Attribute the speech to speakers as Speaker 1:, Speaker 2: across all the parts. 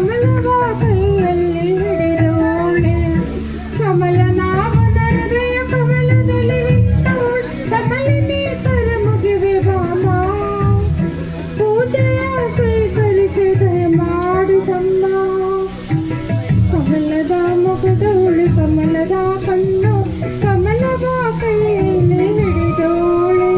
Speaker 1: ಕಮಲವ ಕೈಯಲ್ಲಿ ಹಿಡಿದೋಳೆ ಕಮಲನಾಮನ ಹೃದಯ ಕಮಲದಲ್ಲಿ ನಿಂತೋಳೆ ಕಮಲಿನಿ ಕರ ಮುಗಿವೆ ಬಾಮ ಪೂಜೆಯ ಸ್ವೀಕರಿಸಿದ ಮಾಡಿಸಮ್ಮ ಕಮಲದ ಮುಖದೋಳೆ ಕಮಲದ ಕಣ್ಣು ಕಮಲವ ಕೈಯಲ್ಲಿ ಹಿಡಿದೋಳೆ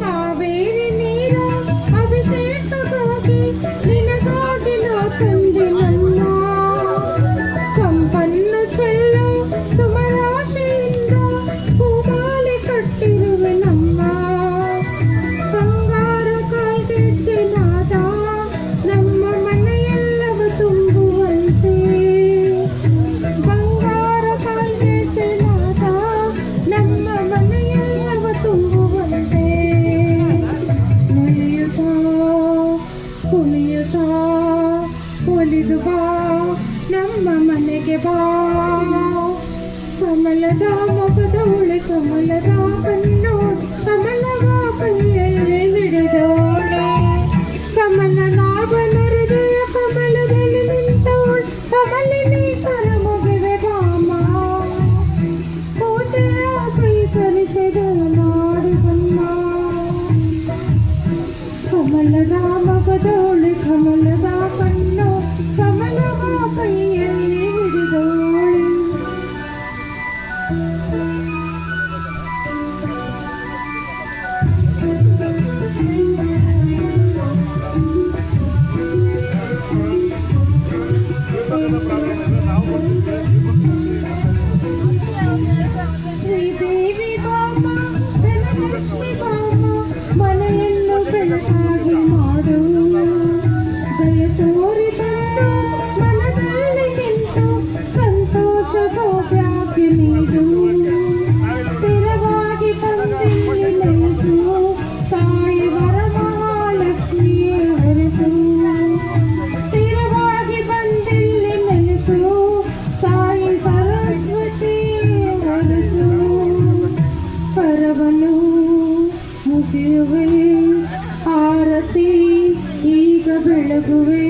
Speaker 1: ಕಾವೇರಿ ನೀರ ಅಭಿಷೇಕವಾಗಿ ನಿನಗಾಗಿ ನಾ ತಂದಿನಮ್ಮ ಕಂಪನ್ನು ಚೆಲ್ಲೋ ಸುಮರಾಶಿಯಿಂದ ಹೂಮಾಲೆ ಕಟ್ಟಿರುವೆ ನಮ್ಮ ಬಂಗಾರ ಕಾಲ್ಗೆಜ್ಜೆನಾದ ನಮ್ಮ ಮನೆಯೆಲ್ಲವ ತುಂಬುವಂತೆ ಬಂಗಾರ ಕಾಲ್ಗೆಜ್ಜೆನಾದ ನಮ್ಮ ಮನೆಯೆಲ್ಲವ ತುಂಬುವಂತೆ ಕುಣಿಯುತ್ತಾ ಒಲಿದು ಬಾ ನಮ್ಮ ಮನೆಗೆ ಬಾ ಕಮಲದ ಮೊಗದೋಳೆ ಕಮಲದ ಕಣ್ಣು ಕಮಲವ ಕೈಯಲ್ಲಿ ಹಿಡಿದೋಳೆ ಕಮಲನಾಭನ ಹೃದಯ ಕಮಲದಲ್ಲಿ ನಿಂತೋಳೆ ಕಮಲಿನಿ ಕರ ಮುಗಿವೆ ಬಾಮ ಪೂಜೆಯ ಸ್ವೀಕರಿಸಿದ ಮಾಡಿಸಮ್ಮ ಕಮಲದ ಮೊಗದೋಳೆ ಕಮಲದ ಕಣ್ಣು ಕಮಲವ ಕೈಯಲ್ಲಿ ಹಿಡಿದೋಳೆ ಶ್ರೀದೇವಿ ಬಾಮ ಧನಲಕ್ಷ್ಮಿ ಬಾಮ ಮನೆಯನ್ನು ಬೆಳಕಾಗಿ ಮಾಡು ದಯ ತೋರಿ ಬಂದು ಮನದಲ್ಲಿ ನಿಂತು ಸಂತೋಷ ಸೌಭಾಗ್ಯ ನೀಡು ಸ್ಥಿರವಾಗಿ ಬಂದಿಲ್ಲಿ ನೆಲೆಸು ತಾಯಿ ವರಮಹಾಲಕ್ಷ್ಮಿಯೇ ಹರಿಸು ಸ್ಥಿರವಾಗಿ ಬಂದಿಲ್ಲಿ ನೆಲೆಸು ತಾಯಿ ಸರಸ್ವತಿ ಹರಿಸು ಕರವನು ಮುಗಿಯುವೆ ಆರತಿ ಈಗ ಬೆಳಗುವೆ